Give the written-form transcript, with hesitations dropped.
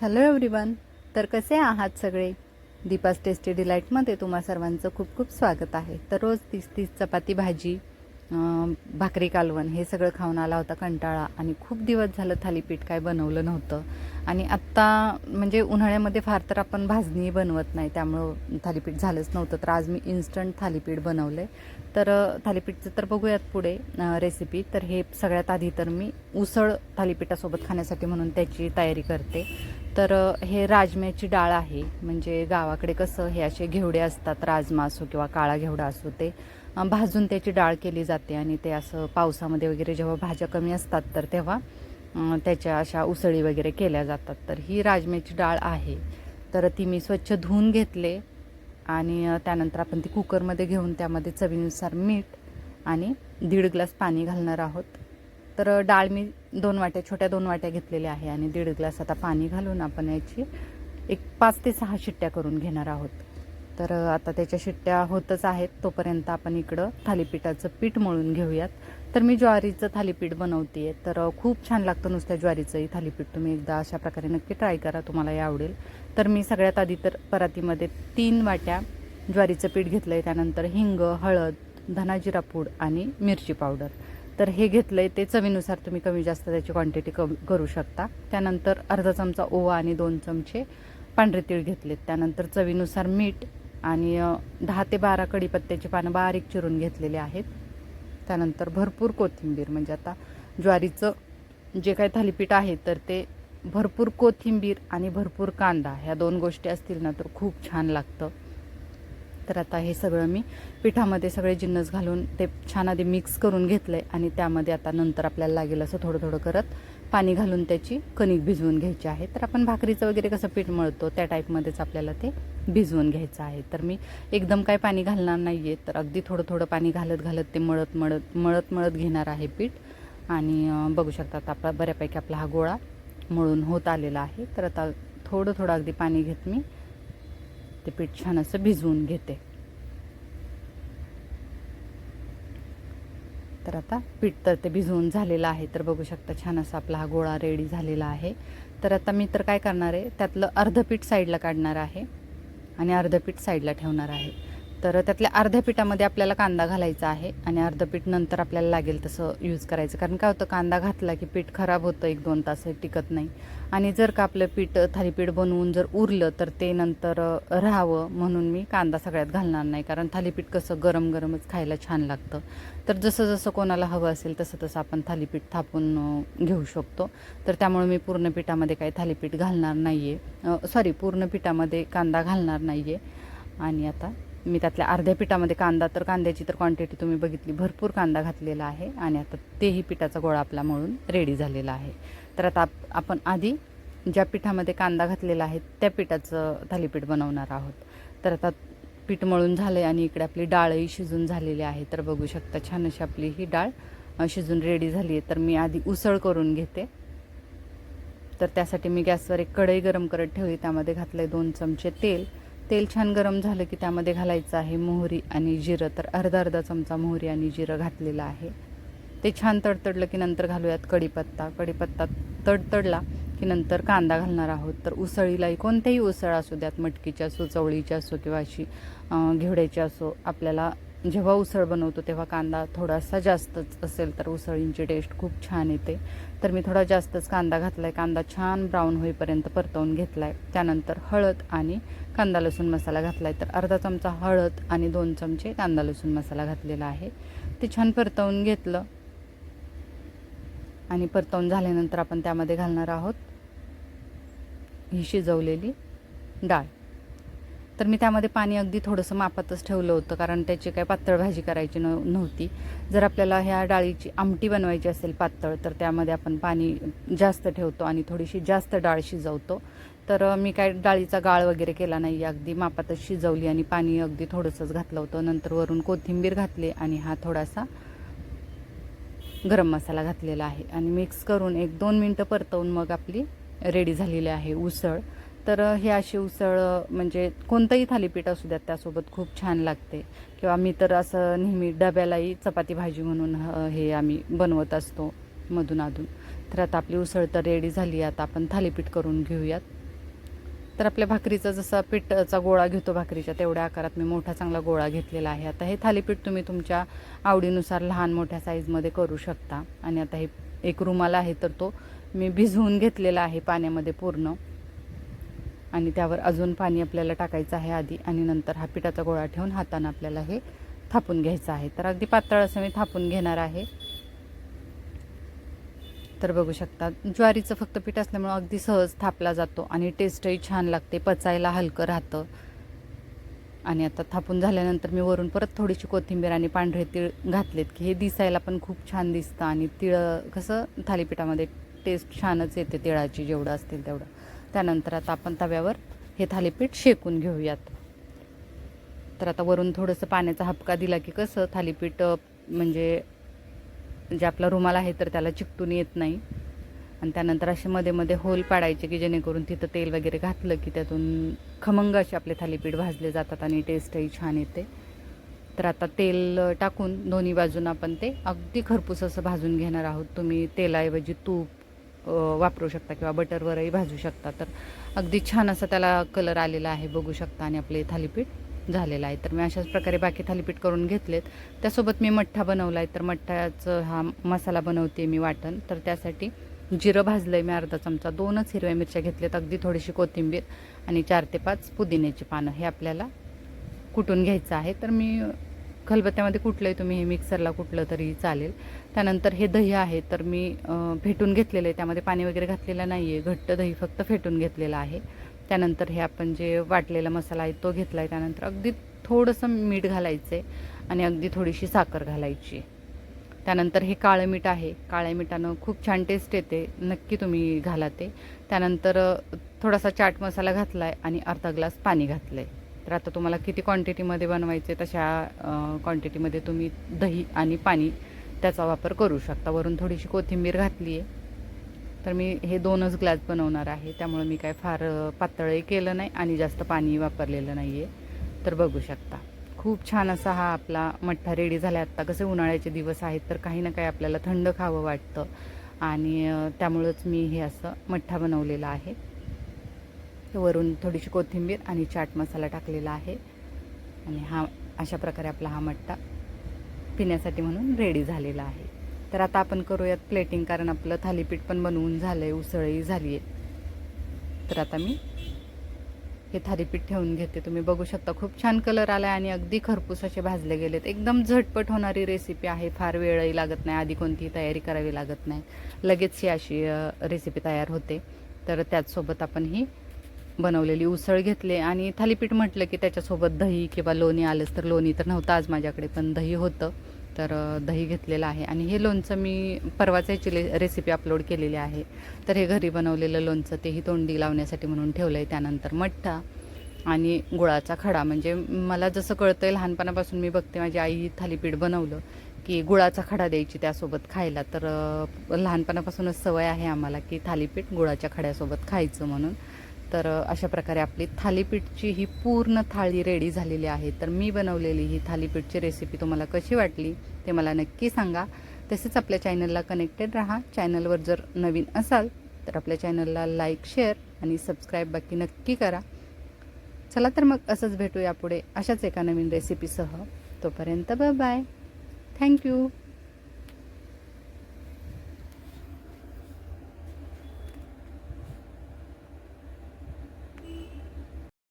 Hello everyone. तर कसे आहात सगळे? दीपास टेस्टी डिलाईटमध्ये तुम्हा सर्वांचं खूप खूप स्वागत आहे. तर रोज 30-30 चपाती भाजी, भाकरी कालवण हे सगळं खाऊन आला होता कंटाळा आणि खूप दिवस झालं थालीपीठ काय बनवलं नव्हतं. आणि आत्ता म्हणजे उन्हाळ्यामध्ये फार तर आपण भाजणी बनवत नाही, त्यामुळं थालीपीठ झालंच नव्हतं. तर आज मी इन्स्टंट थालीपीठ बनवलं आहे. तर थालीपीठचं तर बघूयात पुढे रेसिपी. तर हे सगळ्यात आधी तर मी उसळ थालीपीठासोबत खाण्यासाठी म्हणून त्याची तयारी करते. तर हे राजम्याची डाळ आहे. म्हणजे गावाकडे कसं हे असे घेवडे असतात, राजमा असो किंवा काळा घेवडा असो, ते भाजून त्याची डाळ केली जाते आणि ते असं पावसामध्ये वगैरे जेव्हा भाज्या कमी असतात तर तेव्हा त्याच्या अशा उसळी वगैरे केल्या जातात. तर ही राजम्याची डाळ आहे. तर ती मी स्वच्छ धुवून घेतले आणि त्यानंतर आपण ती कुकरमध्ये घेऊन त्यामध्ये चवीनुसार मीठ आणि 1.5 ग्लास पाणी घालणार आहोत. तर डाळ मी 2 वाट्या, छोट्या 2 वाट्या घेतलेल्या आहे आणि 1.5 ग्लास आता पाणी घालून आपण याची एक 5 ते 6 शिट्ट्या करून घेणार आहोत. तर आता त्याच्या शिट्ट्या होतच आहेत, तोपर्यंत आपण इकडं थालीपीठाचं पीठ मळून घेऊयात. तर मी ज्वारीचं थालीपीठ बनवते आहे. तर खूप छान लागतं नुसत्या ज्वारीचंही थालीपीठ. तुम्ही एकदा अशा प्रकारे नक्की ट्राय करा, तुम्हालाही आवडेल. तर मी सगळ्यात आधी तर परातीमध्ये 3 वाट्या ज्वारीचं पीठ घेतलं आहे. त्यानंतर हिंग, हळद, धना जिरा पूड आणि मिरची पावडर. तर हे घेतलं आहे. ते चवीनुसार तुम्ही कमी जास्त त्याची क्वांटिटी करू शकता. त्यानंतर अर्धा चमचा ओवा आणि 2 चमचे पांढरे तीळ घेतलेत. त्यानंतर चवीनुसार मीठ आणि 10 ते 12 कढीपत्त्याची पानं बारीक चिरून घेतलेले आहेत. त्यानंतर भरपूर कोथिंबीर, म्हणजे आता ज्वारीचं जे काही थालीपीठ आहे तर ते भरपूर कोथिंबीर आणि भरपूर कांदा ह्या 2 गोष्टी असतील ना तर खूप छान लागतं. तर आता हे सगळं मी पिठामध्ये सगळे जिन्नस घालून ते छान आधी मिक्स करून घेतलं आहे आणि त्यामध्ये आता नंतर आपल्याला लागेल असं थोडं थोडं करत पाणी घालून त्याची कणिक भिजवून घ्यायची आहे. तर आपण भाकरीचं वगैरे कसं पीठ मळतो त्या टाईपमध्येच आपल्याला ते भिजवून घ्यायचं आहे. तर मी एकदम काय पाणी घालणार नाही आहे, तर अगदी थोडं थोडं पाणी घालत घालत ते मळत घेणार आहे पीठ. आणि बघू शकता आता आपला बऱ्यापैकी आपला हा गोळा मळून होत आलेला आहे. तर आता थोडं थोडं अगदी पाणी घेत मी ते पीठ छान असं भिजवून घेते. तर आता पीठ तर ते भिजवून झालेलं आहे. तर बघू शकता छान असा आपला हा गोळा रेडी झालेला आहे. तर आता मी तर काय करणार आहे, त्यातलं अर्ध पीठ साईडला काढणार आहे आणि अर्ध पीठ साईडला ठेवणार आहे. तर त्यातल्या अर्ध्या पिठामध्ये आपल्याला कांदा घालायचा आहे आणि अर्ध पीठ नंतर आपल्याला लागेल तसं यूज करायचं. कारण काय होतं, कांदा घातला की पीठ खराब होतं, 1-2 तास टिकत नाही. आणि जर का आपलं पीठ थालीपीठ बनवून जर उरलं तर ते नंतर राहावं, म्हणून मी कांदा सगळ्यात घालणार नाही. कारण थालीपीठ कसं गरम गरमच खायला छान लागतं. तर जसं जसं कोणाला हवं असेल तसं तसं आपण थालीपीठ थापून घेऊ शकतो. तर त्यामुळे मी पूर्ण पिठामध्ये काही थालीपीठ घालणार नाही आहे, पूर्ण पिठामध्ये कांदा घालणार नाही आहे. आणि आता मी त्यातल्या अर्ध्या पिठामध्ये कांद्याची तर क्वांटिटी तुम्ही बघितली, भरपूर कांदा घातलेला आहे. आणि आता तेही पिठाचा गोळा आपला मळून रेडी झालेला आहे. तर आता आपण आधी ज्या पिठामध्ये कांदा घातलेला आहे त्या पिठाचं थालीपीठ बनवणार आहोत. तर आता पीठ मळून झालं आहे आणि इकडे आपली डाळही शिजून झालेली आहे. तर बघू शकता छान अशी आपली ही डाळ शिजून रेडी झाली आहे. तर मी आधी उसळ करून घेते. तर त्यासाठी मी गॅसवर एक कढई गरम करत ठेवली, त्यामध्ये घातलं आहे 2 चमचे तेल. तेल छान गरम झालं की त्यामध्ये घालायचं आहे मोहरी आणि जिरं. तर अर्धा चमचा मोहरी आणि जिरं घातलेलं आहे. ते छान तडतडलं की नंतर घालूयात कढीपत्ता तडतडला की नंतर कांदा घालणार आहोत. तर उसळीलाही कोणत्याही उसळ असू द्यात, मटकीची असो, चवळीची असो किंवा अशी घेवड्याची असो, आपल्याला जेव्हा उसळ बनवतो तेव्हा कांदा थोडासा जास्तच असेल तर उसळींची टेस्ट खूप छान येते. तर मी थोडा जास्तच कांदा घातला आहे. कांदा छान ब्राऊन होईपर्यंत परतवून घेतला आहे. त्यानंतर हळद आणि कांदा लसूण मसाला घातला आहे. तर अर्धा चमचा हळद आणि 2 चमचे कांदा लसूण मसाला घातलेला आहे. ते छान परतवून घेतलं आणि परतवून झाल्यानंतर आपण त्यामध्ये घालणार आहोत ही शिजवलेली डाळ. तर मी त्यामध्ये पाणी अगदी थोडंसं मापातच ठेवलं होतं, कारण त्याची काही पातळ भाजी करायची नव्हती. जर आपल्याला ह्या डाळीची आमटी बनवायची असेल पातळ, तर त्यामध्ये आपण पाणी जास्त ठेवतो आणि थोडीशी जास्त डाळ शिजवतो. तर मी काय डाळीचा गाळ वगैरे केला नाही, अगदी मापातच शिजवली आणि पाणी अगदी थोडंसंच घातलं होतं. नंतर वरून कोथिंबीर घातली आणि हा थोडासा गरम मसाला घातलेला आहे आणि मिक्स करून 1-2 मिनटं परतवून मग आपली रेडी झालेली आहे उसळ. तर हे अशी उसळ म्हणजे कोणतंही थालीपीठ असू द्यात त्यासोबत खूप छान लागते. किंवा मी तर असं नेहमी डब्यालाही चपाती भाजी म्हणून हे आम्ही बनवत असतो मधून अधून. तर आता आपली उसळ तर रेडी झाली. आता आपण थालीपीठ करून घेऊयात. तर आपल्या भाकरीचा जसा पिठाचा गोळा घेतो भाकरीच्या तेवढ्या आकारात मी मोठा चांगला गोळा घेतलेला आहे. आता हे थालीपीठ तुम्ही तुमच्या आवडीनुसार लहान मोठ्या साईजमध्ये करू शकता. आणि आता हे एक रुमाल आहे तर तो मी भिजवून घेतलेला आहे पाण्यामध्ये पूर्ण, आणि त्यावर अजून पाणी आपल्याला टाकायचं आहे आधी, आणि नंतर हा पिठाचा गोळा ठेवून हाताने आपल्याला हे थापून घ्यायचं आहे. तर अगदी पातळ असं मी थापून घेणार आहे. तर बघू शकता ज्वारीचं फक्त पीठ असल्यामुळे अगदी सहज थापला जातो आणि टेस्टही छान लागते, पचायला हलकं राहतं. आणि आता थापून झाल्यानंतर मी वरून परत थोडीशी कोथिंबीर आणि पांढरे तीळ घातलेत की हे दिसायला पण खूप छान दिसतं. आणि तीळ कसं थालीपीठामध्ये टेस्ट छानच येते तिळाची, जेवढं असतील तेवढं. त्यानंतर आता आपण तव्यावर हे थालीपीठ शेकून घेऊयात. तर आता वरून थोडंसं पाण्याचा हपका दिला की कसं थालीपीठ म्हणजे जे आपला रुमाल आहे तर त्याला चिकटून येत नाही. आणि त्यानंतर असे मध्ये मध्ये होल पाडायचे की जेणेकरून तिथं तेल वगैरे घातलं की त्यातून खमंग असे आपले थालीपीठ भाजले जातात आणि टेस्टही छान येते. तर आता तेल टाकून दोन्ही बाजून आपण ते अगदी खरपूस असं भाजून घेणार आहोत. तुम्ही तेलाऐवजी तूप वापरू शकता किंवा बटरवरही भाजू शकता. तर अगदी छान असा त्याला कलर आलेला आहे बघू शकता, आणि आपले थालीपीठ झालेलं आहे. तर मी अशाच प्रकारे बाकी थालीपीठ करून घेतलेत. त्यासोबत मी मठ्ठा बनवला आहे. तर मठ्ठ्याचं हा मसाला बनवते मी वाटण. तर त्यासाठी जिरं भाजलं आहे मी अर्धा चमचा, 2च हिरव्या मिरच्या घेतल्यात, अगदी थोडीशी कोथिंबीर आणि 4 ते 5 पुदिन्याची पानं हे आपल्याला कुटून घ्यायचं आहे. तर मी खलबत्त्यामध्ये कुटलं आहे, तुम्ही हे मिक्सरला कुटलं तरी चालेल. त्यानंतर हे दही आहे तर मी फेटून घेतलेलं आहे, त्यामध्ये पाणी वगैरे घातलेलं नाही आहे, घट्ट दही फक्त फेटून घेतलेलं आहे. त्यानंतर हे आपण जे वाटलेला मसाला आहे तो घेतला आहे. त्यानंतर अगदी थोडंसं मीठ घालायचं आहे आणि अगदी थोडीशी साखर घालायची. त्यानंतर हे काळं मीठ आहे, काळ्या मिठानं खूप छान टेस्ट येते, नक्की तुम्ही घाला ते. त्यानंतर थोडासा चाट मसाला घातला आहे आणि अर्धा ग्लास पाणी घातलं आहे. तर आता तुम्हाला किती क्वांटिटीमध्ये बनवायचे तशा क्वांटिटीमध्ये तुम्ही दही आणि पाणी त्याचा वापर करू शकता. वरून थोडीशी कोथिंबीर घातली आहे. तर मी हे 2च ग्लास बनवणार आहे, त्यामुळे मी काय फार पातळही केलं नाही आणि जास्त पाणी वापरलेलं नाही आहे. तर बघू शकता खूप छान असा हा आपला मठ्ठा रेडी झाला. आत्ता कसे उन्हाळ्याचे दिवस आहेत तर काही ना काही आपल्याला थंड खावं वाटतं, आणि त्यामुळंच मी हे असं मठ्ठा बनवलेला आहे. वरून थोडीशी कोथिंबीर आणि चाट मसाला टाकलेला आहे. आणि हा अशा प्रकारे आपला हा मठ्ठा पिण्यासाठी म्हणून रेडी झालेला आहे. तर आता आपण करूयात प्लेटिंग, कारण आपलं थालीपीठ पण बनवून झालं आहे, उसळही झाली आहे. तर आता मी हे थालीपीठ ठेवून घेते. तुम्ही बघू शकता खूप छान कलर आला आहे आणि अगदी खरपूस असे भाजले गेलेत. एकदम झटपट होणारी रेसिपी आहे, फार वेळही लागत नाही, आधी कोणतीही तयारी करावी लागत नाही, लगेच ही अशी रेसिपी तयार होते. तर त्याचसोबत आपण ही बनवलेली उसळ घेतले, आणि थालीपीठ म्हटलं की त्याच्यासोबत दही किंवा लोणी आलंच. तर लोणी तर नव्हतं आज माझ्याकडे, पण दही होतं, तर दही घेतलेलं आहे. आणि हे लोणचं मी परवाच याची रेसिपी अपलोड केलेली आहे. तर हे घरी बनवलेलं लोणचं तेही तोंडी लावण्यासाठी म्हणून ठेवलं आहे. त्यानंतर मठ्ठा आणि गुळाचा खडा, म्हणजे मला जसं कळतं आहे लहानपणापासून मी बघते माझी आई थालीपीठ बनवलं की गुळाचा खडा द्यायची त्यासोबत खायला. तर लहानपणापासूनच सवय आहे आम्हाला की थालीपीठ गुळाच्या खड्यासोबत खायचं म्हणून. तर अशा प्रकारे आपली थालीपीठची ही पूर्ण थाळी रेडी झालेली आहे. तर मी बनवलेली ही थालीपीठची रेसिपी तुम्हाला कशी वाटली ते मला नक्की सांगा. तसेच आपल्या चॅनलला कनेक्टेड राहा. चॅनलवर जर नवीन असाल तर आपल्या चॅनलला लाईक, शेअर आणि सबस्क्राईब बाकी नक्की करा. चला तर मग असंच भेटूया पुढे अशाच एका नवीन रेसिपीसह. तोपर्यंत बाय बाय. थँक्यू.